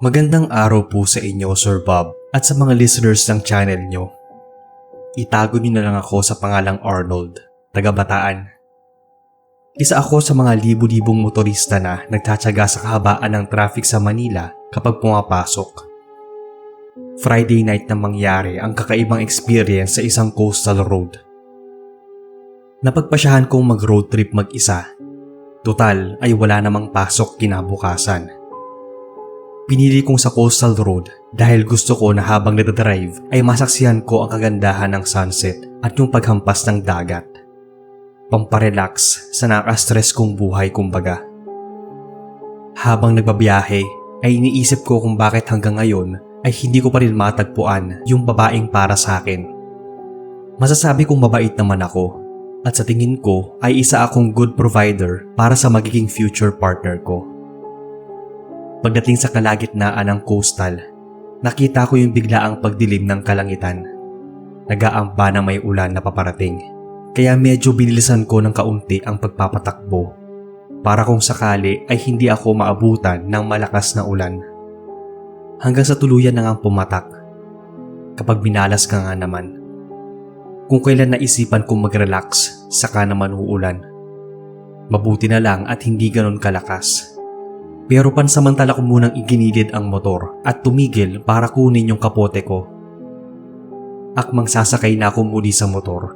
Magandang araw po sa inyo, Sir Bob, at sa mga listeners ng channel nyo. Itago nyo na lang ako sa pangalang Arnold, taga Bataan. Isa ako sa mga libu-libong motorista na nagtatyaga sa kahabaan ng traffic sa Manila kapag pumapasok. Friday night na mangyari ang kakaibang experience sa isang coastal road. Napagpasyahan kong mag-road trip mag-isa. Total ay wala namang pasok kinabukasan. Pinili kong sa coastal road dahil gusto ko na habang nagdadrive ay masaksihan ko ang kagandahan ng sunset at yung paghampas ng dagat. Pamparelax sa nakaka-stress kong buhay kumbaga. Habang nagbabiyahe ay iniisip ko kung bakit hanggang ngayon ay hindi ko pa rin matagpuan yung babaeng para sa akin. Masasabi kong mabait naman ako at sa tingin ko ay isa akong good provider para sa magiging future partner ko. Pagdating sa kalagitnaan ng coastal, nakita ko yung biglaang pagdilim ng kalangitan. Nag-aamba na may ulan na paparating, kaya medyo binilisan ko ng kaunti ang pagpapatakbo para kung sakali ay hindi ako maabutan ng malakas na ulan. Hanggang sa tuluyan na ngang pumatak. Kapag binalas ka nga naman. Kung kailan naisipan kong mag-relax, saka naman uulan. Mabuti na lang at hindi ganon kalakas. Pero pansamantala ko munang iginilid ang motor at tumigil para kunin yung kapote ko. Akmang sasakay na ako muli sa motor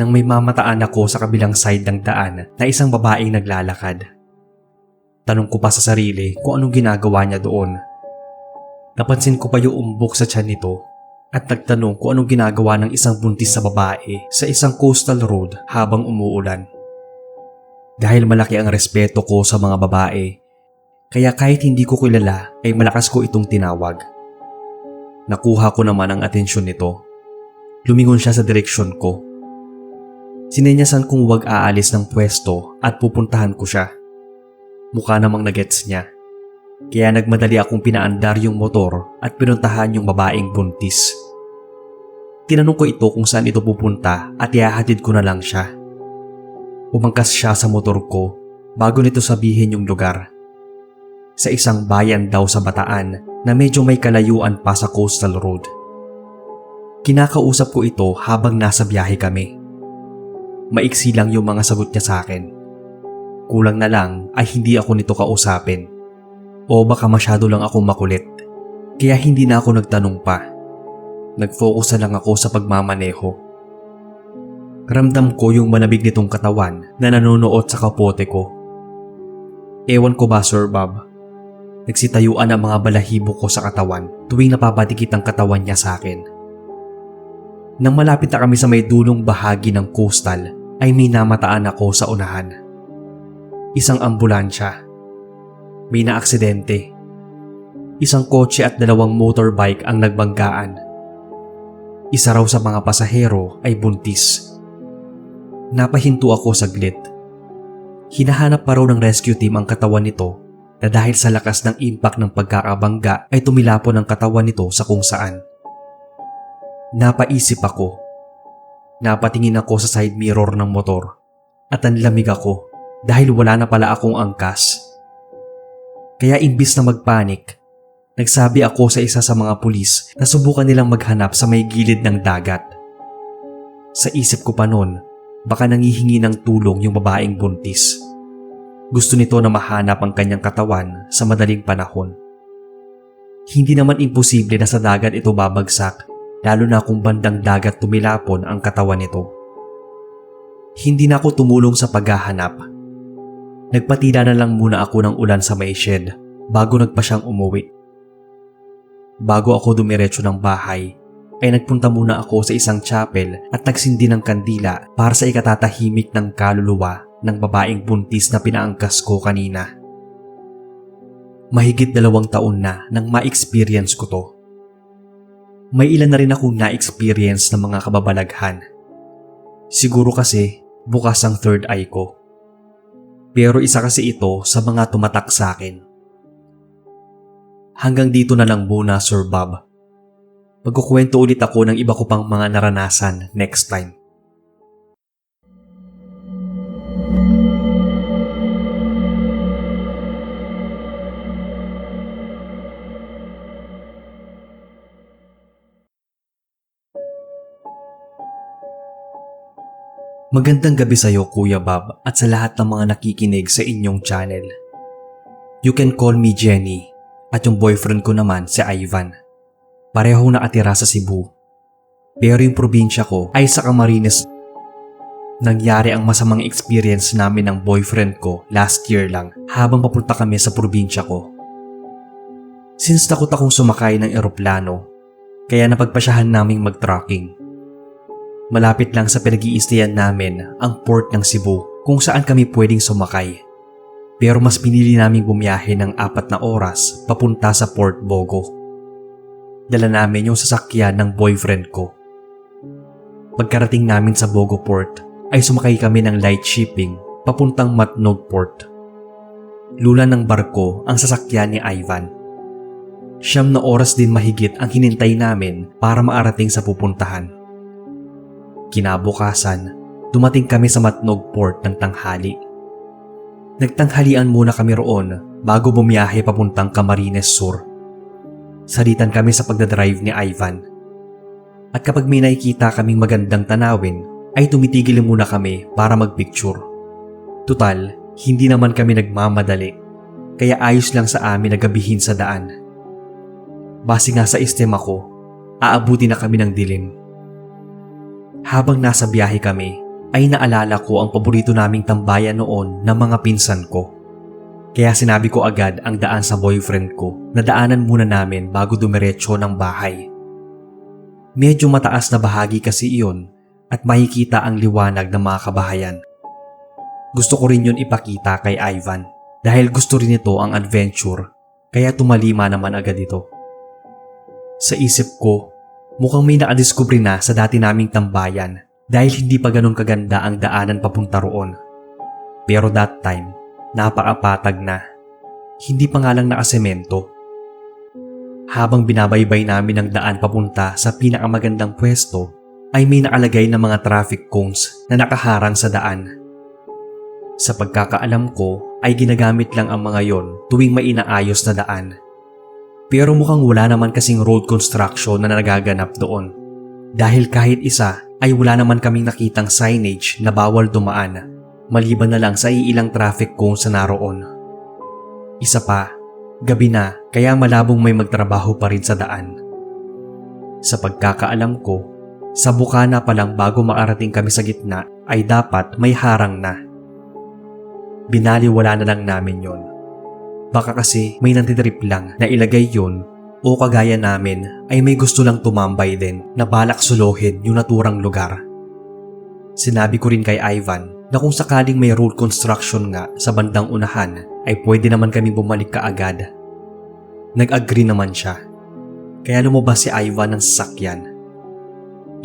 nang may mamataan ako sa kabilang side ng daan na isang babaeng naglalakad. Tanong ko pa sa sarili kung anong ginagawa niya doon. Napansin ko pa yung umbok sa tiyan nito at nagtanong kung anong ginagawa ng isang buntis sa babae sa isang coastal road habang umuulan. Dahil malaki ang respeto ko sa mga babae, kaya kahit hindi ko kilala ay malakas ko itong tinawag. Nakuha ko naman ang atensyon nito. Lumingon siya sa direksyon ko. Sinenyasan kong huwag aalis ng pwesto at pupuntahan ko siya. Mukha namang nagets niya. Kaya nagmadali akong pinaandar yung motor at pinuntahan yung babaeng buntis. Tinanong ko ito kung saan ito pupunta at ihahatid ko na lang siya. Umangkas siya sa motor ko bago nito sabihin yung lugar. Sa isang bayan daw sa Bataan na medyo may kalayuan pa sa coastal road. Kinakausap ko ito habang nasa biyahe kami. Maiksi lang yung mga sagot niya sa akin. Kulang na lang ay hindi ako nito kausapin. O baka masyado lang ako makulit. Kaya hindi na ako nagtanong pa. Nag-focus na lang ako sa pagmamaneho. Ramdam ko yung manabig nitong katawan na nanonood sa kapote ko. Ewan ko ba, Sir Bob? Nagsitayuan ang mga balahibo ko sa katawan tuwing napapatikit ang katawan niya sa akin. Nang malapit na kami sa may dulong bahagi ng coastal ay may namataan ako sa unahan. Isang ambulansya. May naaksidente. Isang kotse at 2 motorbike ang nagbanggaan. Isa raw sa mga pasahero ay buntis. Napahinto ako saglit. Hinahanap pa raw ng rescue team ang katawan nito na dahil sa lakas ng impact ng pagkakabangga ay tumilapon ang katawan nito sa kung saan. Napaisip ako. Napatingin ako sa side mirror ng motor at nanlamig ako dahil wala na pala akong angkas. Kaya imbis na magpanik, nagsabi ako sa isa sa mga pulis na subukan nilang maghanap sa may gilid ng dagat. Sa isip ko pa noon, baka nangihingi ng tulong yung babaeng buntis. Gusto nito na mahanap ang kanyang katawan sa madaling panahon. Hindi naman imposible na sa dagat ito babagsak, lalo na kung bandang dagat tumilapon ang katawan nito. Hindi na ako tumulong sa paghahanap. Nagpatila na lang muna ako ng ulan sa may shed bago nagpa siyang umuwi. Bago ako dumiretso ng bahay, ay nagpunta muna ako sa isang chapel at nagsindi ng kandila para sa ikatatahimik ng kaluluwa ng babaeng buntis na pinaangkas ko kanina. Mahigit 2 taon na nang ma-experience ko to. May ilan na rin akong na-experience ng mga kababalaghan. Siguro kasi bukas ang third eye ko. Pero isa kasi ito sa mga tumatak sa akin. Hanggang dito na lang muna, Sir Bob. Magkukwento ulit ako ng iba ko pang mga naranasan next time. Magandang gabi sa iyo, Kuya Bob, at sa lahat ng mga nakikinig sa inyong channel. You can call me Jenny at yung boyfriend ko naman si Ivan. Pareho nakatira sa Cebu. Pero yung probinsya ko ay sa Camarines. Nangyari ang masamang experience namin ng boyfriend ko last year lang habang papunta kami sa probinsya ko. Since takot akong sumakay ng eroplano, kaya napagpasyahan naming mag-trucking. Malapit lang sa pinag-iistayan namin ang port ng Cebu kung saan kami pwedeng sumakay. Pero mas pinili naming bumiyahe ng 4 na oras papunta sa Port Bogo. Dala namin yung sasakyan ng boyfriend ko. Pagkarating namin sa Bogo Port ay sumakay kami ng light shipping papuntang Matnog Port. Lula ng barko ang sasakyan ni Ivan. 9 na oras din mahigit ang hinintay namin para maarating sa pupuntahan. Kinabukasan, dumating kami sa Matnog Port ng tanghali. Nagtanghalian muna kami roon bago bumiyahe papuntang Camarines Sur. Salitan kami sa pagdadrive ni Ivan. At kapag may nakikita kaming magandang tanawin, ay tumitigil muna kami para magpicture. Tutal, hindi naman kami nagmamadali, kaya ayos lang sa amin na gabihin sa daan. Base nga sa istema ko, aabuti na kami ng dilim. Habang nasa biyahe kami, ay naalala ko ang paborito naming tambayan noon ng mga pinsan ko. Kaya sinabi ko agad ang daan sa boyfriend ko na daanan muna namin bago dumiretso ng bahay. Medyo mataas na bahagi kasi iyon at makikita ang liwanag ng mga kabahayan. Gusto ko rin yun ipakita kay Ivan dahil gusto rin ito ang adventure, kaya tumalima naman agad ito. Sa isip ko, mukhang may nakadiskubre na sa dati naming tambayan dahil hindi pa ganun kaganda ang daanan papunta roon. Pero that time, napakapatag na. Hindi pa nga lang nakasemento. Habang binabaybay namin ang daan papunta sa pinakamagandang pwesto, ay may nakalagay na mga traffic cones na nakaharang sa daan. Sa pagkakaalam ko ay ginagamit lang ang mga yon tuwing may inaayos na daan. Pero mukhang wala naman kasing road construction na nagaganap doon. Dahil kahit isa ay wala naman kaming nakitang signage na bawal dumaan, maliban na lang sa iilang traffic cones na naroon. Isa pa, gabi na kaya malabong may magtrabaho pa rin sa daan. Sa pagkakaalam ko, sa bukana pa lang bago makarating kami sa gitna ay dapat may harang na. Binaliwala na lang namin yon. Baka kasi may nantitrip lang na ilagay yun o kagaya namin ay may gusto lang tumambay din na balak suluhin yung naturang lugar. Sinabi ko rin kay Ivan na kung sakaling may road construction nga sa bandang unahan ay pwede naman kami bumalik kaagad. Nag-agree naman siya. Kaya lumabas si Ivan ng sasakyan.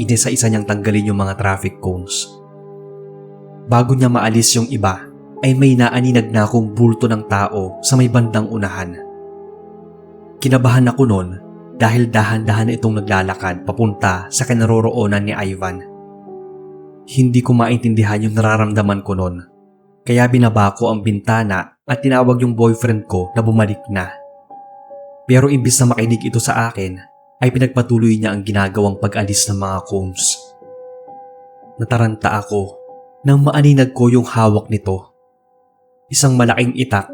Inisa-isa niyang tanggalin yung mga traffic cones. Bago niya maalis yung iba, ay may naaninag na akong bulto ng tao sa may bandang unahan. Kinabahan ako noon dahil dahan-dahan itong naglalakad papunta sa kinaroroonan ni Ivan. Hindi ko maintindihan yung nararamdaman ko noon, kaya binaba ko ang bintana at tinawag yung boyfriend ko na bumalik na. Pero imbis na makinig ito sa akin, ay pinagpatuloy niya ang ginagawang pag-alis ng mga cones. Nataranta ako nang maaninag ko yung hawak nito. Isang malaking itak.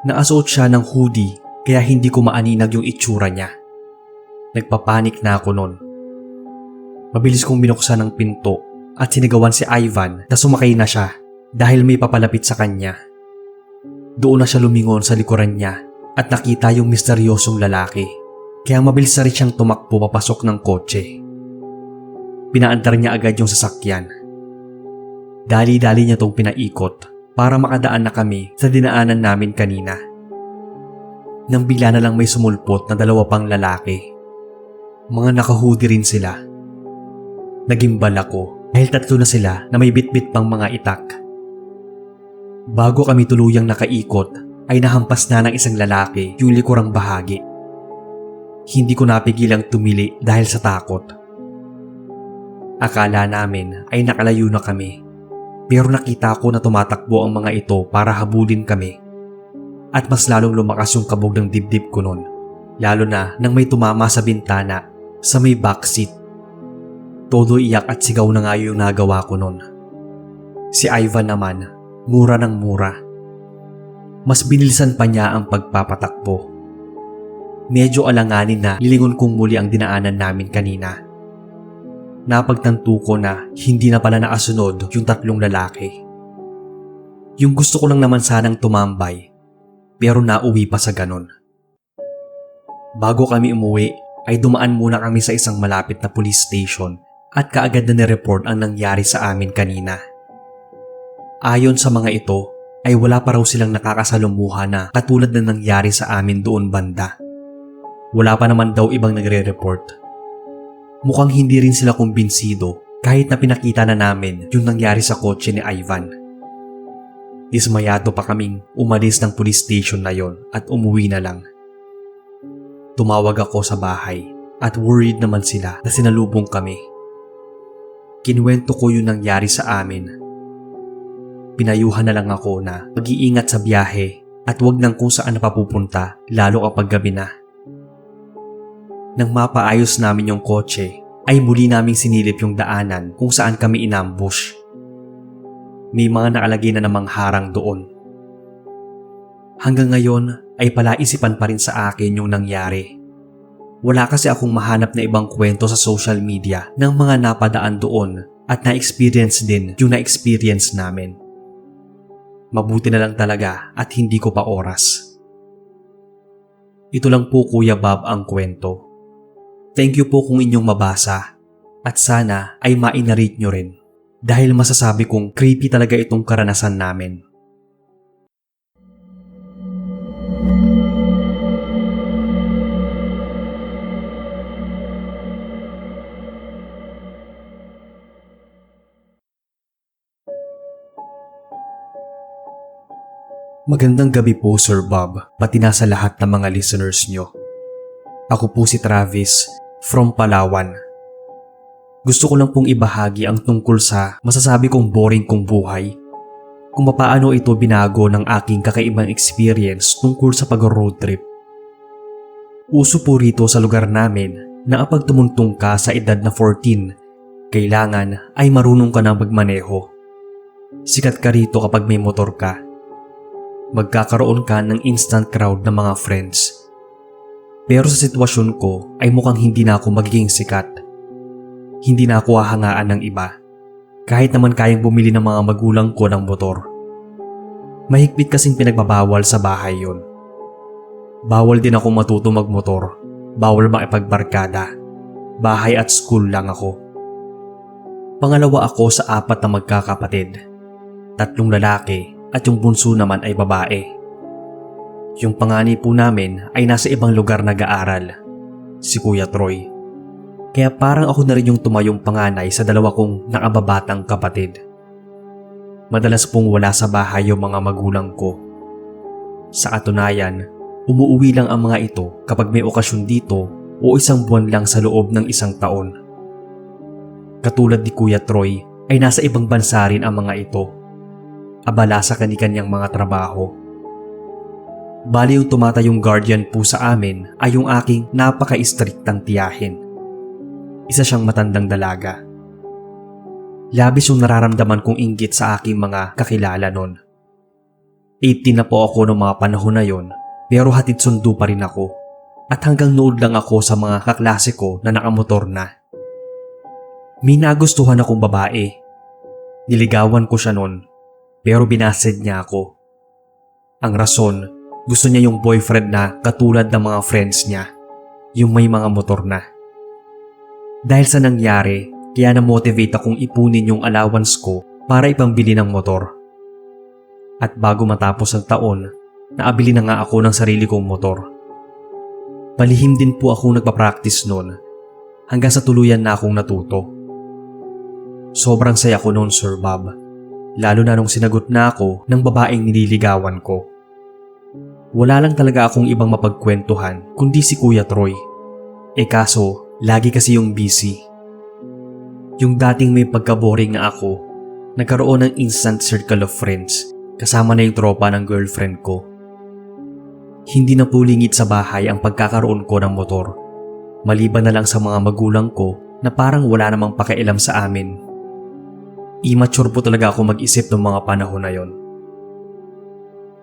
Nakasuot siya ng hoodie kaya hindi ko maaninag yung itsura niya. Nagpapanik na ako noon. Mabilis kong binuksan ang pinto at sinigawan si Ivan na sumakay na siya dahil may papalapit sa kanya. Doon na siya lumingon sa likuran niya at nakita yung misteryosong lalaki. Kaya mabilis na rin siyang tumakbo papasok ng kotse. Pinaandar niya agad yung sasakyan. Dali-dali niya tong pinaikot para makadaan na kami sa dinaanan namin kanina. Nang bigla na lang may sumulpot na 2 pang lalaki. Mga nakahoodie rin sila. Nagimbal ako dahil 3 na sila na may bitbit pang mga itak. Bago kami tuluyang nakaikot ay nahampas na ng isang lalaki yung likurang bahagi. Hindi ko napigilang tumili dahil sa takot. Akala namin ay nakalayo na kami. Pero nakita ko na tumatakbo ang mga ito para habulin kami. At mas lalong lumakas yung kabog ng dibdib ko noon. Lalo na nang may tumama sa bintana sa may backseat. Todo iyak at sigaw na nga yung nagawa ko nun. Si Ivan naman, mura ng mura. Mas binilisan pa niya ang pagpapatakbo. Medyo alanganin na lilingon kong muli ang dinaanan namin kanina. Napagtanto ko na hindi na pala nakasunod yung 3 lalaki. Yung gusto ko lang naman sanang tumambay, pero nauwi pa sa ganon. Bago kami umuwi, ay dumaan muna kami sa isang malapit na police station at kaagad na nireport ang nangyari sa amin kanina. Ayon sa mga ito, ay wala pa raw silang nakakasalumuha na katulad na nangyari sa amin doon banda. Wala pa naman daw ibang nagre-report. Mukhang hindi rin sila kumbinsido kahit na pinakita na namin yung nangyari sa kotse ni Ivan. Dismayado pa kaming umalis ng police station na yon at umuwi na lang. Tumawag ako sa bahay at worried naman sila na sinalubong kami. Kinuwento ko yung nangyari sa amin. Pinayuhan na lang ako na mag-iingat sa biyahe at wag nang kung saan napapupunta lalo kapag gabi na. Nang mapaayos namin yung kotse, ay muli naming sinilip yung daanan kung saan kami inambush. May mga nakalagay na namang harang doon. Hanggang ngayon ay palaisipan pa rin sa akin yung nangyari. Wala kasi akong mahanap na ibang kwento sa social media ng mga napadaan doon at na-experience din yung na-experience namin. Mabuti na lang talaga at hindi ko pa oras. Ito lang po Kuya Bob ang kwento. Thank you po kung inyong mabasa at sana ay ma-narrate nyo rin dahil masasabi kong creepy talaga itong karanasan namin. Magandang gabi po Sir Bob, pati na sa lahat ng mga listeners nyo. Ako po si Travis from Palawan. Gusto ko lang pong ibahagi ang tungkol sa masasabi kong boring kong buhay. Kung paano ito binago ng aking kakaibang experience tungkol sa pag-road trip. Uso po rito sa lugar namin na kapag tumuntong ka sa edad na 14, kailangan ay marunong ka na magmaneho. Sikat ka rito kapag may motor ka. Magkakaroon ka ng instant crowd ng mga friends. Pero sa sitwasyon ko ay mukhang hindi na ako magiging sikat. Hindi na ako hahangaan ng iba. Kahit naman kayang bumili ng mga magulang ko ng motor. Mahigpit kasing pinagbabawal sa bahay yon. Bawal din ako matuto magmotor. Bawal makipagbarkada. Bahay at school lang ako. Pangalawa ako sa 4 na magkakapatid. 3 lalaki. At yung bunso naman ay babae. Yung panganay po namin ay nasa ibang lugar nag-aaral, si Kuya Troy. Kaya parang ako na rin yung tumayong panganay sa 2 kong nakababatang kapatid. Madalas pong wala sa bahay yung mga magulang ko. Sa katunayan, umuuwi lang ang mga ito kapag may okasyon dito o 1 buwan lang sa loob ng 1 taon. Katulad ni Kuya Troy ay nasa ibang bansa rin ang mga ito. Abala sa kani-kanyang mga trabaho. Bali yung tumatayong guardian po sa amin ay yung aking napaka-istriktang tiyahin. Isa siyang matandang dalaga. Labis yung nararamdaman kong inggit sa aking mga kakilala nun. 18 na po ako noong mga panahon na yon, pero hatid sundo pa rin ako. At hanggang nood lang ako sa mga kaklase ko na nakamotor na. May nagustuhan akong babae. Niligawan ko siya nun. Pero binased niya ako. Ang rason, gusto niya yung boyfriend na katulad ng mga friends niya, yung may mga motor na. Dahil sa nangyari, kaya na-motivate akong ipunin yung allowance ko para ipambili ng motor. At bago matapos ang taon, naabili na nga ako ng sarili kong motor. Palihim din po akong nagpa-practice noon hanggang sa tuluyan na akong natuto. Sobrang saya ko noon Sir Bob. Lalo na nung sinagot na ako ng babaeng nililigawan ko. Wala lang talaga akong ibang mapagkwentuhan kundi si Kuya Troy. Kaso, lagi kasi yung busy. Yung dating may pagka-boring na ako, nagkaroon ng instant circle of friends kasama na yung tropa ng girlfriend ko. Hindi na po lingid sa bahay ang pagkakaroon ko ng motor. Maliban na lang sa mga magulang ko na parang wala namang pakialam sa amin. Immature po talaga ako mag-isip ng mga panahon na yon.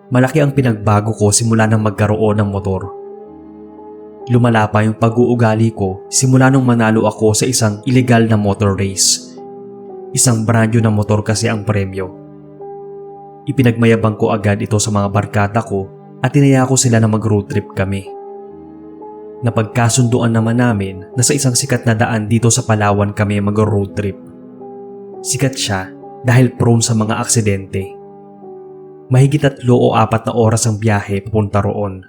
Malaki ang pinagbago ko simula nang magkaroon ng motor. Lumala pa yung pag-uugali ko simula nung manalo ako sa isang illegal na motor race. Isang brand new na motor kasi ang premyo. Ipinagmayabang ko agad ito sa mga barkada ko at tinaya ko sila na mag-road trip kami. Napagkasunduan naman namin na sa isang sikat na daan dito sa Palawan kami mag-road trip. Sikat siya dahil prone sa mga aksidente. Mahigit 3 o 4 na oras ang biyahe papunta roon.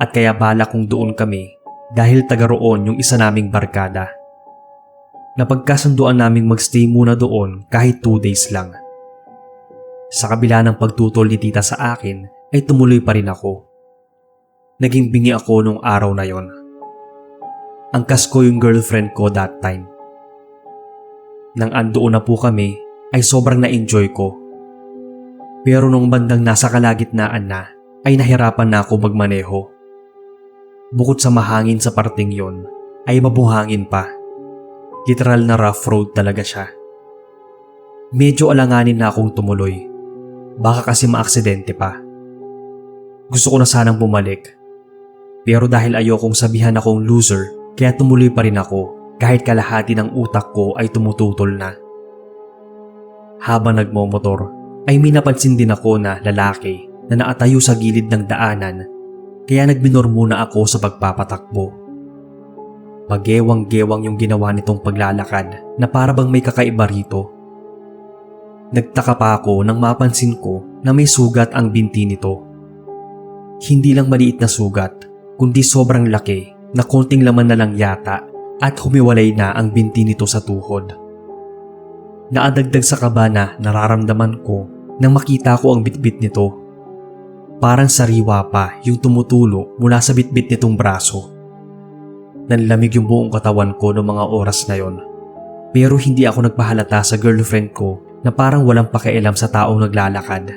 At kaya balak kong doon kami dahil taga roon yung isa naming barkada. Napagkasunduan naming magstay muna doon kahit 2 days lang. Sa kabila ng pagtutol ni tita sa akin ay tumuloy pa rin ako. Naging bingi ako nung araw na yon. Angkas ko yung girlfriend ko that time. Nang andoon na po kami ay sobrang na-enjoy ko. Pero nung bandang nasa kalagitnaan na ay nahirapan na ako magmaneho. Bukod sa mahangin sa parting yon ay mabuhangin pa. Literal na rough road talaga siya. Medyo alanganin na akong tumuloy. Baka kasi maaksidente pa. Gusto ko na sanang bumalik. Pero dahil ayokong sabihan akong loser kaya tumuloy pa rin ako kahit kalahati ng utak ko ay tumututol na. Habang nagmomotor ay may napansin din ako na lalaki na nakatayo sa gilid ng daanan kaya nagbinor muna ako sa pagpapatakbo. Pagewang-gewang yung ginawa nitong paglalakad na para bang may kakaiba rito. Nagtaka pa ako nang mapansin ko na may sugat ang binti nito. Hindi lang maliit na sugat kundi sobrang laki na konting laman na lang yata at humiwalay na ang binti nito sa tuhod. Naadagdag sa kaba na nararamdaman ko nang makita ko ang bitbit nito. Parang sariwa pa yung tumutulo mula sa bitbit nitong braso. Nanlamig yung buong katawan ko noong mga oras na yon. Pero hindi ako nagpahalata sa girlfriend ko na parang walang pakialam sa taong naglalakad.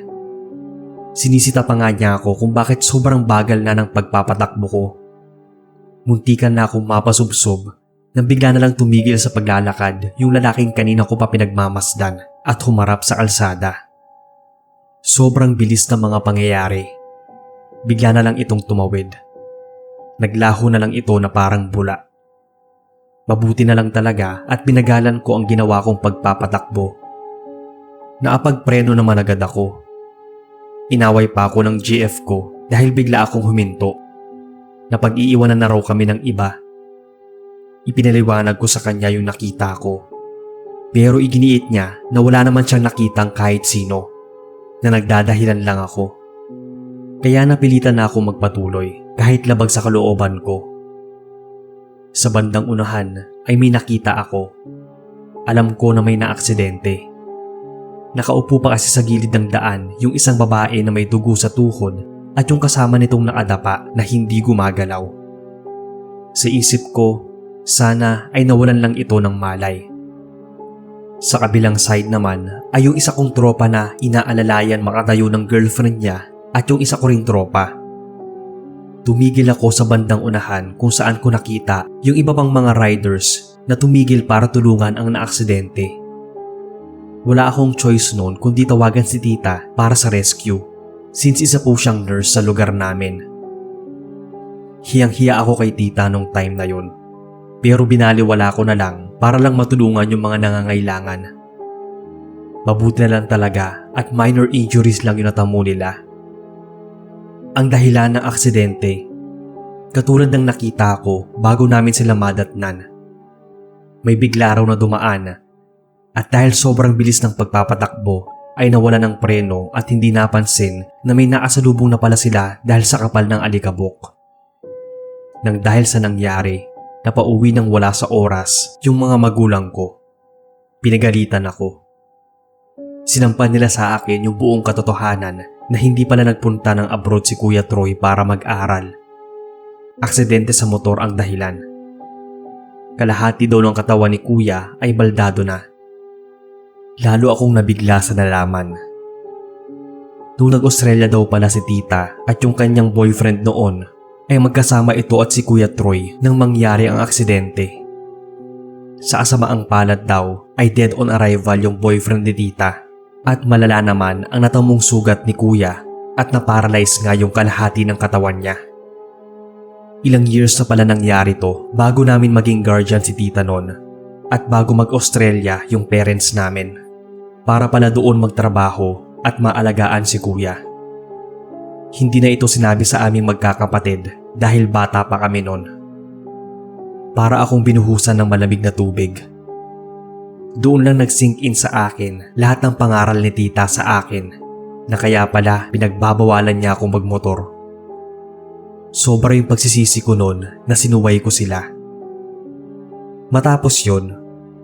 Sinisita pa nga niya ako kung bakit sobrang bagal na ng pagpapatakbo ko. Muntikan na akong mapasubsob nang bigla na lang tumigil sa paglalakad yung lalaking kanina ko pa pinagmamasdan at humarap sa kalsada. Sobrang bilis ng mga pangyayari. Bigla na lang itong tumawid. Naglaho na lang ito na parang bula. Mabuti na lang talaga at binagalan ko ang ginawa kong pagpapatakbo. Naapagpreno naman agad ako. Inaway pa ako ng GF ko dahil bigla akong huminto. Napag-iiwanan na raw kami ng iba. Ipinaliwanag ko sa kanya yung nakita ko. Pero iginiit niya na wala naman siyang nakitang kahit sino. Na nagdadahilan lang ako. Kaya napilitan na ako magpatuloy kahit labag sa kalooban ko. Sa bandang unahan ay may nakita ako. Alam ko na may naaksidente. Nakaupo pa kasi sa gilid ng daan yung isang babae na may dugo sa tuhod at yung kasama nitong nakadapa na hindi gumagalaw. Sa isip ko, sana ay nawalan lang ito ng malay. Sa kabilang side naman ay yung isa kong tropa na inaalalayan makatayo ng girlfriend niya at yung isa ko ring tropa. Tumigil ako sa bandang unahan kung saan ko nakita yung iba pang mga riders na tumigil para tulungan ang naaksidente. Wala akong choice noon kundi tawagan si tita para sa rescue since isa po siyang nurse sa lugar namin. Hiyang-hiya ako kay tita nung time na yon. Pero binaliwala ko na lang para lang matulungan yung mga nangangailangan. Mabuti na lang talaga at minor injuries lang yung natamo nila. Ang dahilan ng aksidente, katulad ng nakita ko bago namin sila madatnan. May bigla raw na dumaan at dahil sobrang bilis ng pagpapatakbo ay nawala ng preno at hindi napansin na may naasalubong na pala sila dahil sa kapal ng alikabok. Nang dahil sa nangyari, napauwi nang wala sa oras yung mga magulang ko. Pinagalitan ako. Sinampan nila sa akin yung buong katotohanan na hindi pala nagpunta ng abroad si Kuya Troy para mag-aral. Aksidente sa motor ang dahilan. Kalahati daw ng katawan ni Kuya ay baldado na. Lalo akong nabigla sa nalaman. Nung nag-Australia daw pala si tita at yung kanyang boyfriend noon, ay magkasama ito at si Kuya Troy nang mangyari ang aksidente. sa kasamaang palad daw ay dead on arrival yung boyfriend ni tita at malala naman ang natamong sugat ni kuya at na-paralyze nga yung kalahati ng katawan niya. Ilang years na pala nangyari to bago namin maging guardian si tita noon at bago mag-Australia yung parents namin para pala doon magtrabaho at maalagaan si kuya. Hindi na ito sinabi sa aming magkakapatid dahil bata pa kami noon. Para akong binuhusan ng malamig na tubig. Doon lang nag-sink in sa akin lahat ng pangaral ni tita sa akin na kaya pala pinagbabawalan niya akong magmotor. Sobra yung pagsisisi ko noon na sinuway ko sila. Matapos yon,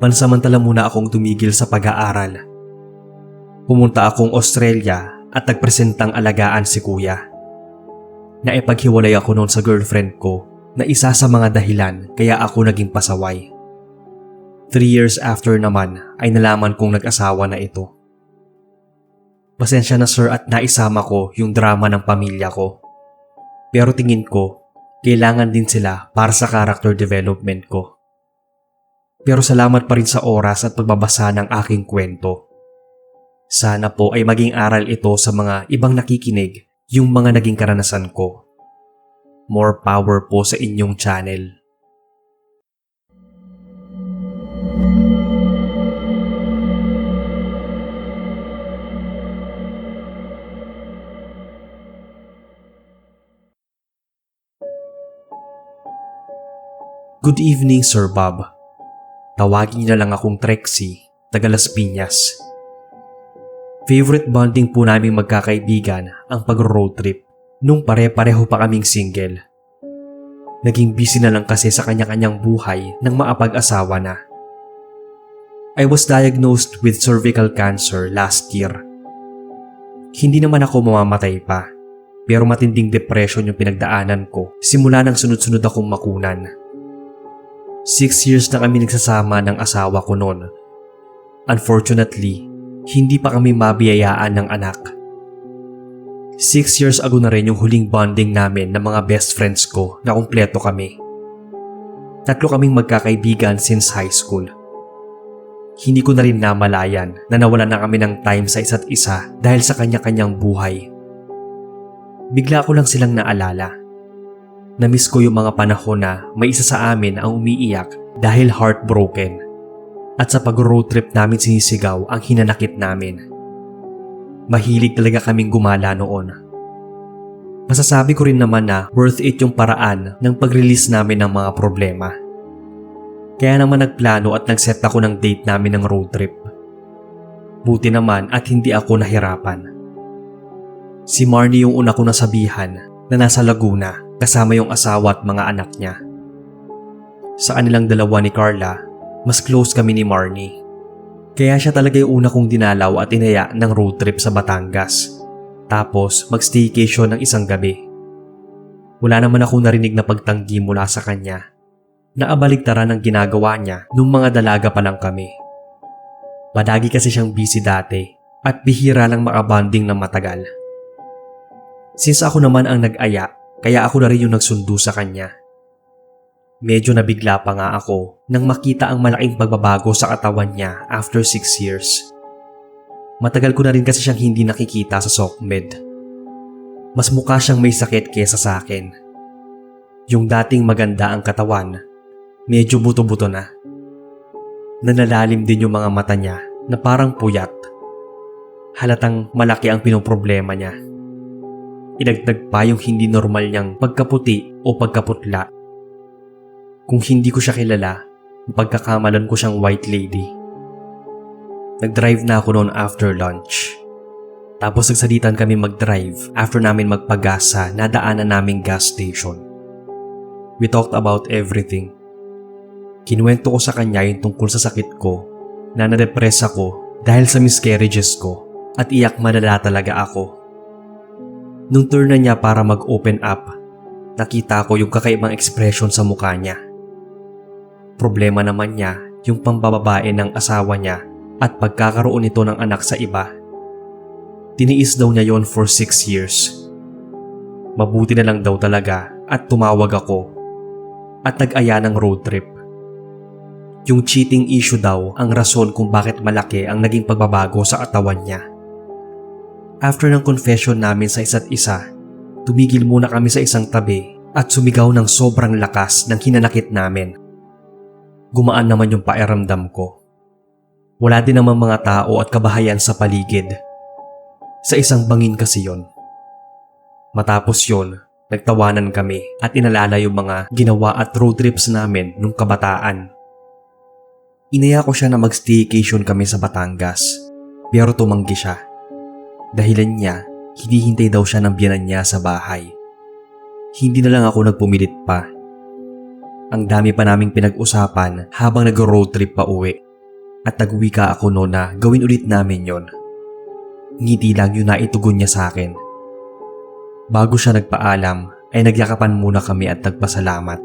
pansamantala muna akong tumigil sa pag-aaral. Pumunta akong Australia at nagpresentang alagaan si kuya. Naipaghiwalay ako noon sa girlfriend ko na isa sa mga dahilan kaya ako naging pasaway. 3 years after naman ay nalaman kong nag-asawa na ito. Pasensya na sir at naisama ko yung drama ng pamilya ko. Pero tingin ko, kailangan din sila para sa character development ko. Pero salamat pa rin sa oras at pagbabasa ng aking kwento. Sana po ay maging aral ito sa mga ibang nakikinig yung mga naging karanasan ko. More power po sa inyong channel. Good evening, Sir Bob. Tawagin niyo na lang akong Trexie, taga Las Piñas. Favorite bonding po naming magkakaibigan ang pag-road trip nung pare-pareho pa kaming single. Naging busy na lang kasi sa kanya-kanyang buhay nang maapag-asawa na. I was diagnosed with cervical cancer last year. Hindi naman ako mamamatay pa, pero matinding depression yung pinagdaanan ko simula nang sunod-sunod akong makunan. 6 years na kami nagsasama ng asawa ko noon. Unfortunately, hindi pa kami mabiyayaan ng anak. 6 years ago na rin yung huling bonding namin ng mga best friends ko na kumpleto kami. 3 kaming magkakaibigan since high school. Hindi ko na rin namalayan na nawalan na kami ng time sa isa't isa dahil sa kanya-kanyang buhay. Bigla ko lang silang naalala. Namiss ko yung mga panahon na may isa sa amin ang umiiyak dahil heartbroken at sa pag-road trip namin sinisigaw ang hinanakit namin. Mahilig talaga kaming gumala noon. Masasabi ko rin naman na worth it yung paraan ng pag-release namin ng mga problema. Kaya naman nagplano at nag-set ako ng date namin ng road trip. Buti naman at hindi ako nahirapan. Si Marnie yung una kong nasabihan na nasa Laguna kasama yung asawa at mga anak niya. Sa kanilang dalawa ni Carla, mas close kami ni Marnie. Kaya siya talaga yung una kong dinalaw at inaya ng road trip sa Batangas. Tapos mag-staycation ng isang gabi. Wala naman akong narinig na pagtanggi mula sa kanya. Naabaligtaran ang ginagawa niya nung mga dalaga pa lang kami. Padagi kasi siyang busy dati at bihira lang makabanding ng matagal. Since ako naman ang nag-aya, kaya ako na rin yung nagsundo sa kanya. Medyo nabigla pa nga ako nang makita ang malaking pagbabago sa katawan niya after 6 years. Matagal ko na rin kasi siyang hindi nakikita sa SOCMED. Mas mukha siyang may sakit kesa sa akin. Yung dating maganda ang katawan, medyo buto-buto na. Nanalalim din yung mga mata niya na parang puyat. Halatang malaki ang pinoproblema niya. Idagdag pa yung hindi normal niyang pagkaputi o pagkaputla. Kung hindi ko siya kilala, pagkakamalan ko siyang white lady. Nag-drive na ako noon after lunch. Tapos nagsalitan kami mag-drive after namin magpagas sa nadaanan naming gas station. We talked about everything. Kinuwento ko sa kanya yung tungkol sa sakit ko, na na-depress ako dahil sa miscarriages ko at iyak malala talaga ako. Nung turn na niya para mag-open up, nakita ko yung kakaibang expression sa mukha niya. Problema naman niya yung pambababae ng asawa niya at pagkakaroon nito ng anak sa iba. Tiniis daw niya yon for 6 years. Mabuti na lang daw talaga at tumawag ako at nag-aya ng road trip. Yung cheating issue daw ang rason kung bakit malaki ang naging pagbabago sa katawan niya. After ng confession namin sa isa't isa, tumigil muna kami sa isang tabi at sumigaw ng sobrang lakas ng hinanakit namin. Gumaan naman yung pakiramdam ko. Wala din naman mga tao at kabahayan sa paligid. Sa isang bangin kasi yon. Matapos yon, nagtawanan kami at inalala yung mga ginawa at road trips namin nung kabataan. Inaya ko siya na mag-staycation kami sa Batangas, pero tumanggi siya. Dahilan niya, hinihintay daw siya ng biyanan niya sa bahay. Hindi na lang ako nagpumilit pa. Ang dami pa naming pinag-usapan habang nag-road trip pa uwi at nagwika ako noon na gawin ulit namin yon. Ngiti lang yung naitugon niya sa akin. Bago siya nagpaalam ay nagyakapan muna kami at nagpasalamat.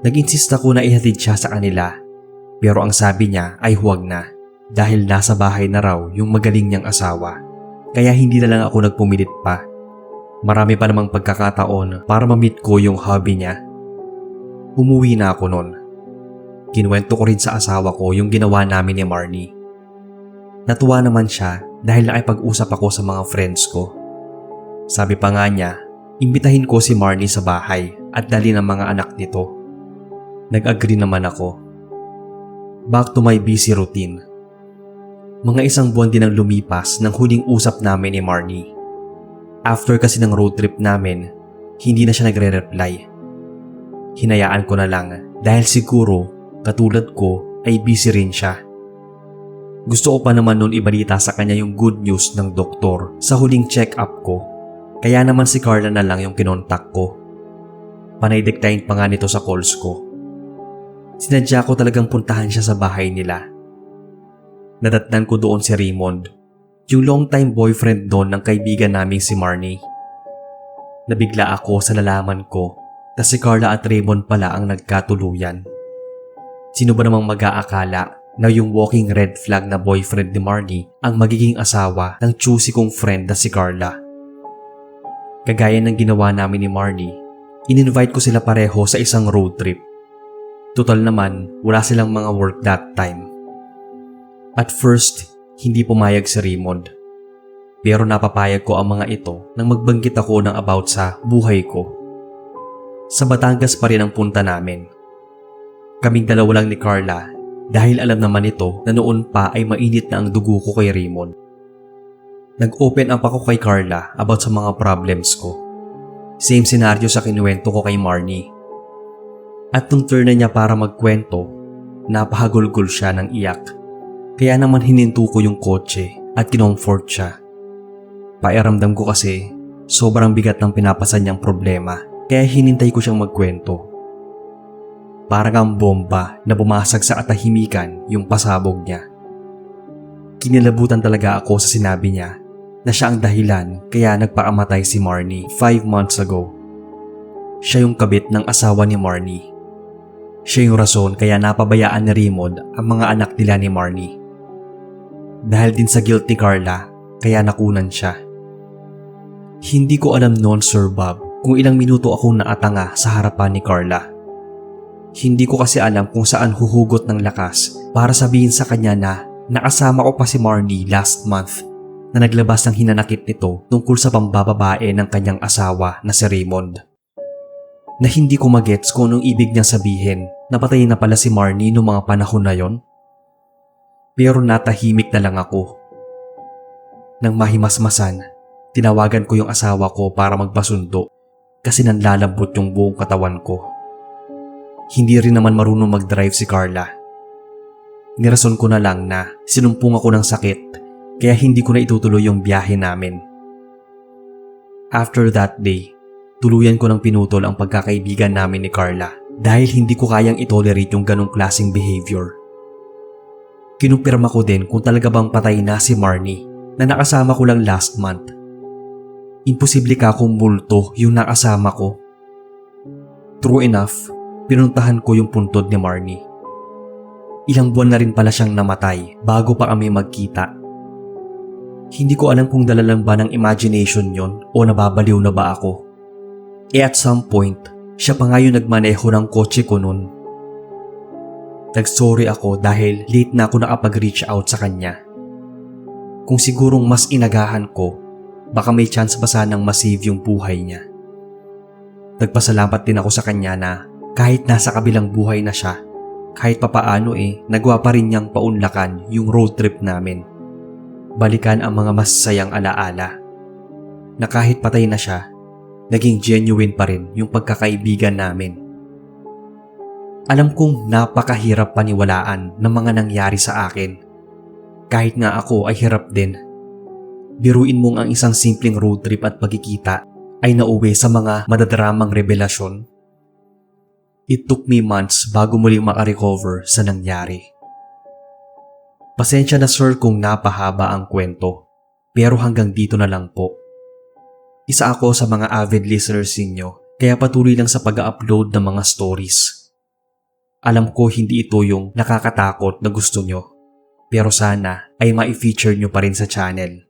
Nag-insist ako na ihatid siya sa kanila. Pero ang sabi niya ay huwag na dahil nasa bahay na raw yung magaling niyang asawa. Kaya hindi na lang ako nagpumilit pa. Marami pa namang pagkakataon para ma-meet ko yung hobby niya. Umuwi na ako noon. Kinuwento ko rin sa asawa ko yung ginawa namin ni Marnie. Natuwa naman siya dahil nakipag-usap ako sa mga friends ko. Sabi pa nga niya, imbitahin ko si Marnie sa bahay at dali ng mga anak nito. Nag-agree naman ako. Back to my busy routine. Mga isang buwan din ang lumipas nang huling usap namin ni Marnie. After kasi ng road trip namin, hindi na siya nagre-reply. Hinayaan ko na lang dahil siguro katulad ko ay busy rin siya. Gusto ko pa naman noon ibalita sa kanya yung good news ng doktor sa huling check-up ko. Kaya naman si Carla na lang yung kinontak ko. Panay-dictahin pa nga nito sa calls ko. Sinadya ko talagang puntahan siya sa bahay nila. Nadatnan ko doon si Raymond, yung long-time boyfriend doon ng kaibigan naming si Marnie. Nabigla ako sa nalaman ko na si Carla at Raymond pala ang nagkatuluyan. Sino ba namang mag-aakala na yung walking red flag na boyfriend ni Marnie ang magiging asawa ng choosy kong friend na si Carla? Kagaya ng ginawa namin ni Marnie, in-invite ko sila pareho sa isang road trip. Total naman, wala silang mga work that time. At first, hindi pumayag si Raymond. Pero napapayag ko ang mga ito nang magbanggit ako ng about sa buhay ko. Sa Batangas pa rin ang punta namin. Kaming dalawa lang ni Carla dahil alam naman ito na noon pa ay mainit na ang dugo ko kay Raymond. Nag-open up ako kay Carla about sa mga problems ko. Same scenario sa kinuwento ko kay Marnie. At nung turn na niya para magkwento, napahagulgol siya ng iyak. Kaya naman hininto ko yung kotse at kinomfort siya. Pairamdam ko kasi sobrang bigat ng pinapasan niyang problema kaya hinintay ko siyang magkwento. Parang ang bomba na bumasag sa katahimikan yung pasabog niya. Kinilabutan talaga ako sa sinabi niya na siya ang dahilan kaya nagpakamatay si Marnie 5 months ago. Siya yung kabit ng asawa ni Marnie. Siya yung rason kaya napabayaan ni Raymond ang mga anak nila ni Marnie. Dahil din sa guilt ni Carla, kaya nakunan siya. Hindi ko alam noon, Sir Bob, kung ilang minuto akong naatanga sa harapan ni Carla. Hindi ko kasi alam kung saan huhugot ng lakas para sabihin sa kanya na nakasama ko pa si Marnie last month na naglabas ng hinanakit nito tungkol sa pambababae ng kanyang asawa na si Raymond. Na hindi ko magets kung anong ibig niyang sabihin na patay na pala si Marnie noong mga panahon na yon. Pero natahimik na lang ako. Nang mahimasmasan, tinawagan ko yung asawa ko para magpasundo kasi nanlalambot yung buong katawan ko. Hindi rin naman marunong mag-drive si Carla. Nirason ko na lang na sinumpong ako ng sakit kaya hindi ko na itutuloy yung biyahe namin. After that day, tuluyan ko ng pinutol ang pagkakaibigan namin ni Carla dahil hindi ko kayang itolerate yung ganong klaseng behavior. Kinumpirma ko din kung talaga bang patay na si Marnie na nakasama ko lang last month. Imposible ka kung multo yung nakasama ko. True enough, pinuntahan ko yung puntod ni Marnie. Ilang buwan na rin pala siyang namatay bago pa kami magkita. Hindi ko alam kung dala lang ba ng imagination yon o nababaliw na ba ako. At some point, siya pa nga yung nagmaneho ng kotse ko nun. Nag-sorry ako dahil late na ako nakapag-reach out sa kanya. Kung sigurong mas inagahan ko, baka may chance pa sanang masave yung buhay niya. Nagpasalamat din ako sa kanya na kahit nasa kabilang buhay na siya, kahit papaano nagawa pa rin niyang paunlakan yung road trip namin. Balikan ang mga masasayang alaala. Na kahit patay na siya, naging genuine pa rin yung pagkakaibigan namin. Alam kong napakahirap paniwalaan ng mga nangyari sa akin. Kahit nga ako ay hirap din. Biruin mong ang isang simpleng road trip at pagkikita ay nauwi sa mga madadramang revelasyon. It took me months bago muling makarecover sa nangyari. Pasensya na sir kung napahaba ang kwento, pero hanggang dito na lang po. Isa ako sa mga avid listeners ninyo, kaya patuloy lang sa pag-upload ng mga stories. Alam ko hindi ito yung nakakatakot na gusto nyo, pero sana ay ma-feature nyo pa rin sa channel.